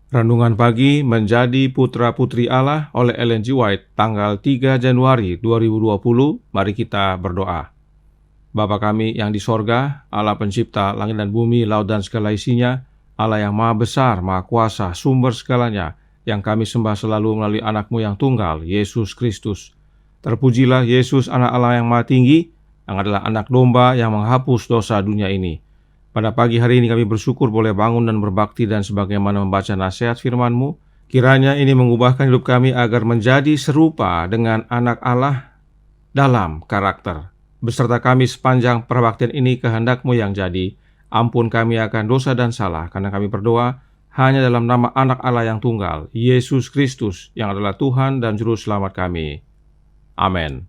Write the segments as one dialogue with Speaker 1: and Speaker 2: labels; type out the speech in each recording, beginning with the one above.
Speaker 1: Renungan pagi menjadi putra-putri Allah oleh Ellen G. White tanggal 3 Januari 2020. Mari kita berdoa. Bapa kami yang di sorga, Allah pencipta langit dan bumi, laut dan segala isinya, Allah yang maha besar, maha kuasa, sumber segalanya, yang kami sembah selalu melalui anak-Mu yang tunggal, Yesus Kristus. Terpujilah Yesus, anak Allah yang maha tinggi, yang adalah anak domba yang menghapus dosa dunia ini. Pada pagi hari ini kami bersyukur boleh bangun dan berbakti dan sebagaimana membaca nasihat firman-Mu. Kiranya ini mengubahkan hidup kami agar menjadi serupa dengan anak Allah dalam karakter. Beserta kami sepanjang perbaktian ini kehendak-Mu yang jadi. Ampun kami akan dosa dan salah, karena kami berdoa hanya dalam nama anak Allah yang tunggal, Yesus Kristus, yang adalah Tuhan dan Juru Selamat kami. Amin.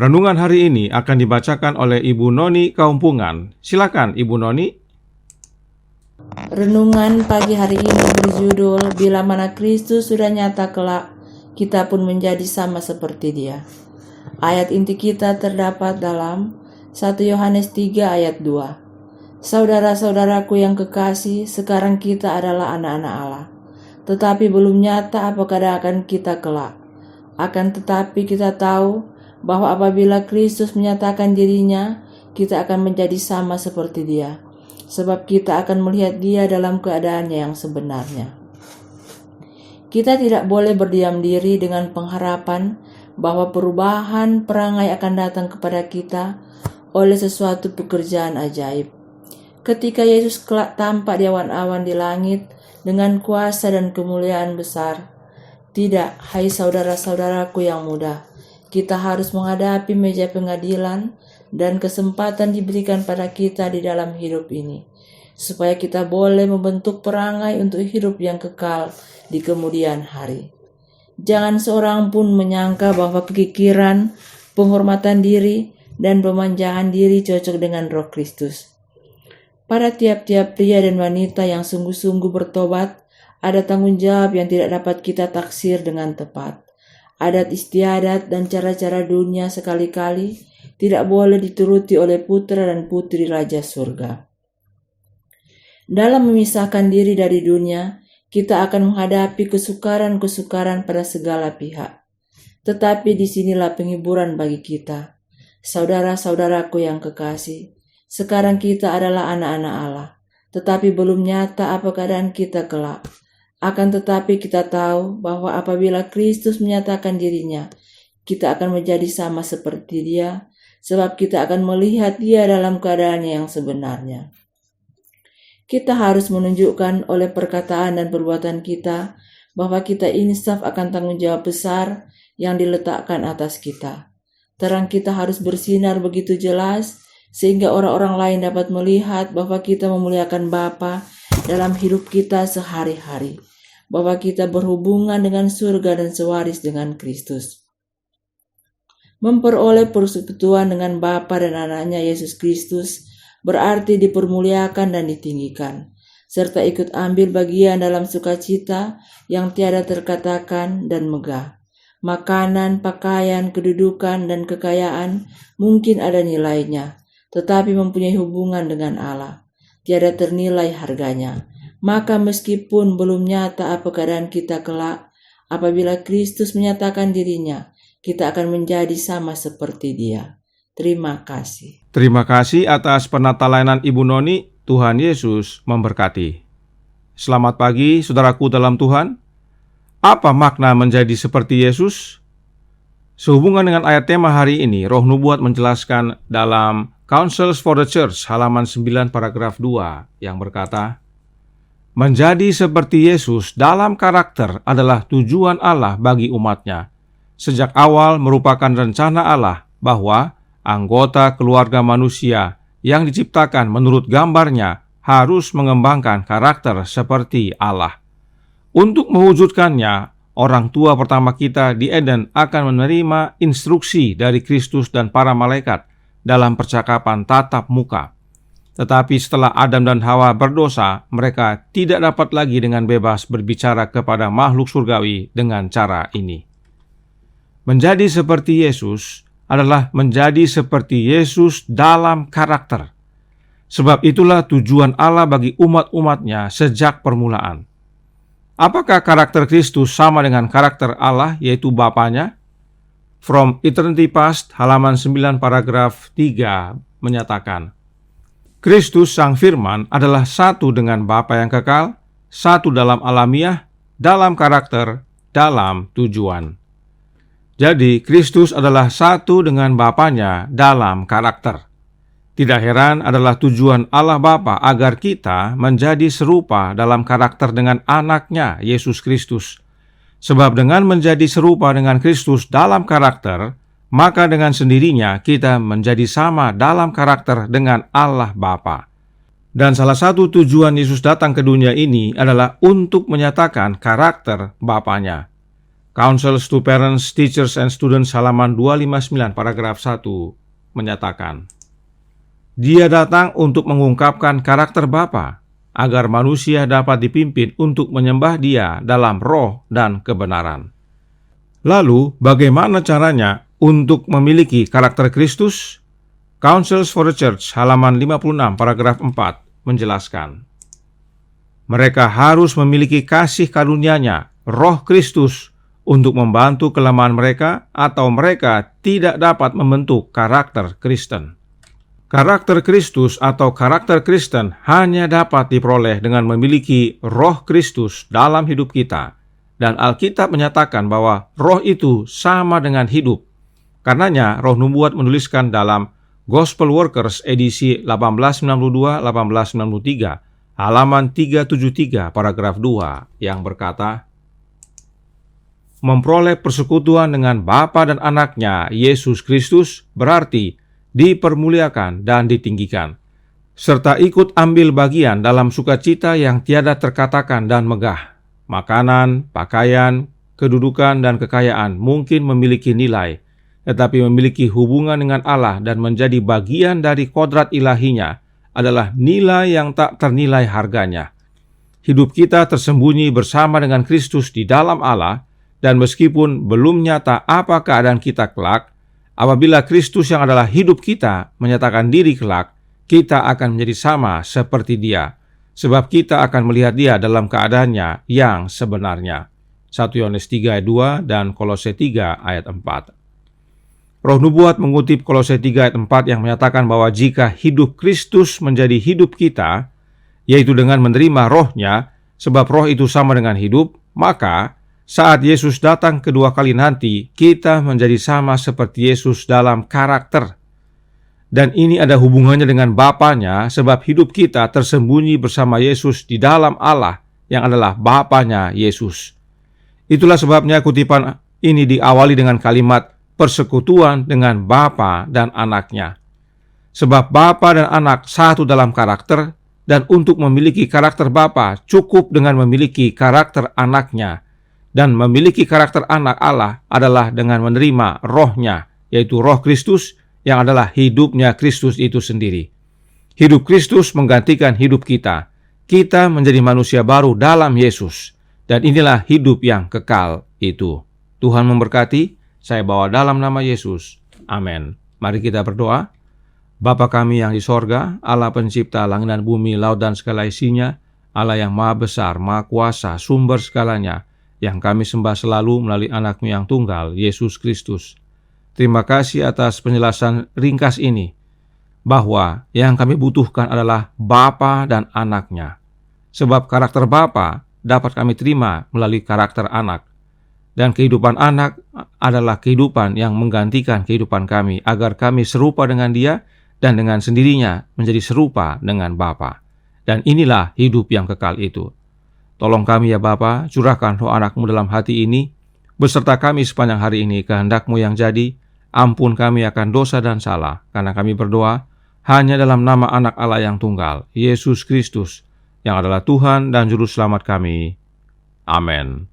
Speaker 1: Renungan hari ini akan dibacakan oleh Ibu Noni Kaumpungan. Silakan Ibu Noni.
Speaker 2: Renungan pagi hari ini berjudul Bila mana Kristus sudah nyata kelak, kita pun menjadi sama seperti Dia. Ayat inti kita terdapat dalam 1 Yohanes 3 ayat 2. Saudara-saudaraku yang kekasih, sekarang kita adalah anak-anak Allah. Tetapi belum nyata apa keadaan kita kelak. Akan tetapi kita tahu bahwa apabila Kristus menyatakan dirinya, kita akan menjadi sama seperti Dia, sebab kita akan melihat Dia dalam keadaannya yang sebenarnya. Kita tidak boleh berdiam diri dengan pengharapan bahwa perubahan perangai akan datang kepada kita oleh sesuatu pekerjaan ajaib. Ketika Yesus kelak tampak di awan-awan di langit dengan kuasa dan kemuliaan besar, tidak, hai saudara-saudaraku yang muda, kita harus menghadapi meja pengadilan dan kesempatan diberikan pada kita di dalam hidup ini, supaya kita boleh membentuk perangai untuk hidup yang kekal di kemudian hari. Jangan seorang pun menyangka bahwa kekikiran, penghormatan diri, dan pemanjangan diri cocok dengan Roh Kristus. Pada tiap-tiap pria dan wanita yang sungguh-sungguh bertobat, ada tanggung jawab yang tidak dapat kita taksir dengan tepat. Adat istiadat dan cara-cara dunia sekali-kali tidak boleh dituruti oleh putra dan putri Raja Surga. Dalam memisahkan diri dari dunia, kita akan menghadapi kesukaran-kesukaran pada segala pihak. Tetapi disinilah penghiburan bagi kita. Saudara-saudaraku yang kekasih, sekarang kita adalah anak-anak Allah, tetapi belum nyata apa keadaan kita kelak. Akan tetapi kita tahu bahwa apabila Kristus menyatakan dirinya, kita akan menjadi sama seperti Dia, sebab kita akan melihat Dia dalam keadaannya yang sebenarnya. Kita harus menunjukkan oleh perkataan dan perbuatan kita bahwa kita insaf akan tanggung jawab besar yang diletakkan atas kita. Terang kita harus bersinar begitu jelas, sehingga orang-orang lain dapat melihat bahwa kita memuliakan Bapa dalam hidup kita sehari-hari, bahwa kita berhubungan dengan surga dan sewaris dengan Kristus. Memperoleh persekutuan dengan Bapa dan anaknya Yesus Kristus berarti dipermuliakan dan ditinggikan, serta ikut ambil bagian dalam sukacita yang tiada terkatakan dan megah. Makanan, pakaian, kedudukan, dan kekayaan mungkin ada nilainya, tetapi mempunyai hubungan dengan Allah. Tiada ternilai harganya. Maka meskipun belum nyata apa keadaan kita kelak, apabila Kristus menyatakan dirinya, kita akan menjadi sama seperti Dia. Terima kasih.
Speaker 1: Terima kasih atas penata-layanan Ibu Noni. Tuhan Yesus memberkati. Selamat pagi saudaraku dalam Tuhan. Apa makna menjadi seperti Yesus? Sehubungan dengan ayat tema hari ini, Roh Nubuat menjelaskan dalam Counsels for the Church halaman 9 paragraf 2 yang berkata, menjadi seperti Yesus dalam karakter adalah tujuan Allah bagi umatnya. Sejak awal merupakan rencana Allah bahwa anggota keluarga manusia yang diciptakan menurut gambarnya harus mengembangkan karakter seperti Allah. Untuk mewujudkannya, orang tua pertama kita di Eden akan menerima instruksi dari Kristus dan para malaikat dalam percakapan tatap muka. Tetapi setelah Adam dan Hawa berdosa, mereka tidak dapat lagi dengan bebas berbicara kepada makhluk surgawi dengan cara ini. Menjadi seperti Yesus adalah menjadi seperti Yesus dalam karakter. Sebab itulah tujuan Allah bagi umat-umatnya sejak permulaan. Apakah karakter Kristus sama dengan karakter Allah, yaitu Bapanya? From Eternity Past, halaman 9 paragraf 3 menyatakan, Kristus Sang Firman adalah satu dengan Bapa yang kekal, satu dalam alamiah, dalam karakter, dalam tujuan. Jadi, Kristus adalah satu dengan Bapanya dalam karakter. Tidak heran adalah tujuan Allah Bapa agar kita menjadi serupa dalam karakter dengan anaknya, Yesus Kristus. Sebab dengan menjadi serupa dengan Kristus dalam karakter, maka dengan sendirinya kita menjadi sama dalam karakter dengan Allah Bapa. Dan salah satu tujuan Yesus datang ke dunia ini adalah untuk menyatakan karakter Bapanya. Counsels to Parents, Teachers and Students halaman 259 paragraf 1 menyatakan, Dia datang untuk mengungkapkan karakter Bapa, agar manusia dapat dipimpin untuk menyembah Dia dalam roh dan kebenaran. Lalu, bagaimana caranya untuk memiliki karakter Kristus? Counsels for the Church halaman 56 paragraf 4 menjelaskan, mereka harus memiliki kasih karunia-Nya, roh Kristus, untuk membantu kelemahan mereka atau mereka tidak dapat membentuk karakter Kristen. Karakter Kristus atau karakter Kristen hanya dapat diperoleh dengan memiliki roh Kristus dalam hidup kita. Dan Alkitab menyatakan bahwa roh itu sama dengan hidup. Karenanya Roh Nubuat menuliskan dalam Gospel Workers edisi 1892-1893, halaman 373 paragraf 2 yang berkata, memperoleh persekutuan dengan Bapa dan Anaknya, Yesus Kristus, berarti dipermuliakan dan ditinggikan, serta ikut ambil bagian dalam sukacita yang tiada terkatakan dan megah. Makanan, pakaian, kedudukan, dan kekayaan mungkin memiliki nilai, tetapi memiliki hubungan dengan Allah dan menjadi bagian dari kodrat ilahinya adalah nilai yang tak ternilai harganya. Hidup kita tersembunyi bersama dengan Kristus di dalam Allah, dan meskipun belum nyata apa keadaan kita kelak, apabila Kristus yang adalah hidup kita menyatakan diri kelak, kita akan menjadi sama seperti Dia, sebab kita akan melihat Dia dalam keadaannya yang sebenarnya. 1 Yohanes 3 ayat 2 dan Kolose 3 ayat 4. Roh Nubuat mengutip Kolose 3 ayat 4 yang menyatakan bahwa jika hidup Kristus menjadi hidup kita, yaitu dengan menerima rohnya, sebab roh itu sama dengan hidup, maka saat Yesus datang kedua kali nanti, kita menjadi sama seperti Yesus dalam karakter. Dan ini ada hubungannya dengan Bapanya, sebab hidup kita tersembunyi bersama Yesus di dalam Allah yang adalah Bapanya Yesus. Itulah sebabnya kutipan ini diawali dengan kalimat persekutuan dengan Bapa dan Anaknya. Sebab Bapa dan Anak satu dalam karakter, dan untuk memiliki karakter Bapa cukup dengan memiliki karakter Anaknya. Dan memiliki karakter anak Allah adalah dengan menerima rohnya, yaitu roh Kristus yang adalah hidupnya Kristus itu sendiri. Hidup Kristus menggantikan hidup kita. Kita menjadi manusia baru dalam Yesus. Dan inilah hidup yang kekal itu. Tuhan memberkati, saya bawa dalam nama Yesus. Amin. Mari kita berdoa. Bapa kami yang di sorga, Allah pencipta langit dan bumi, laut dan segala isinya, Allah yang maha besar, maha kuasa, sumber segalanya, yang kami sembah selalu melalui anak-Mu yang tunggal, Yesus Kristus. Terima kasih atas penjelasan ringkas ini, bahwa yang kami butuhkan adalah Bapa dan Anaknya. Sebab karakter Bapa dapat kami terima melalui karakter anak. Dan kehidupan anak adalah kehidupan yang menggantikan kehidupan kami, agar kami serupa dengan Dia dan dengan sendirinya menjadi serupa dengan Bapa. Dan inilah hidup yang kekal itu. Tolong kami ya Bapa, curahkan roh anak-Mu dalam hati ini, beserta kami sepanjang hari ini, kehendak-Mu yang jadi, ampun kami akan dosa dan salah, karena kami berdoa hanya dalam nama anak Allah yang tunggal, Yesus Kristus, yang adalah Tuhan dan Juru Selamat kami. Amin.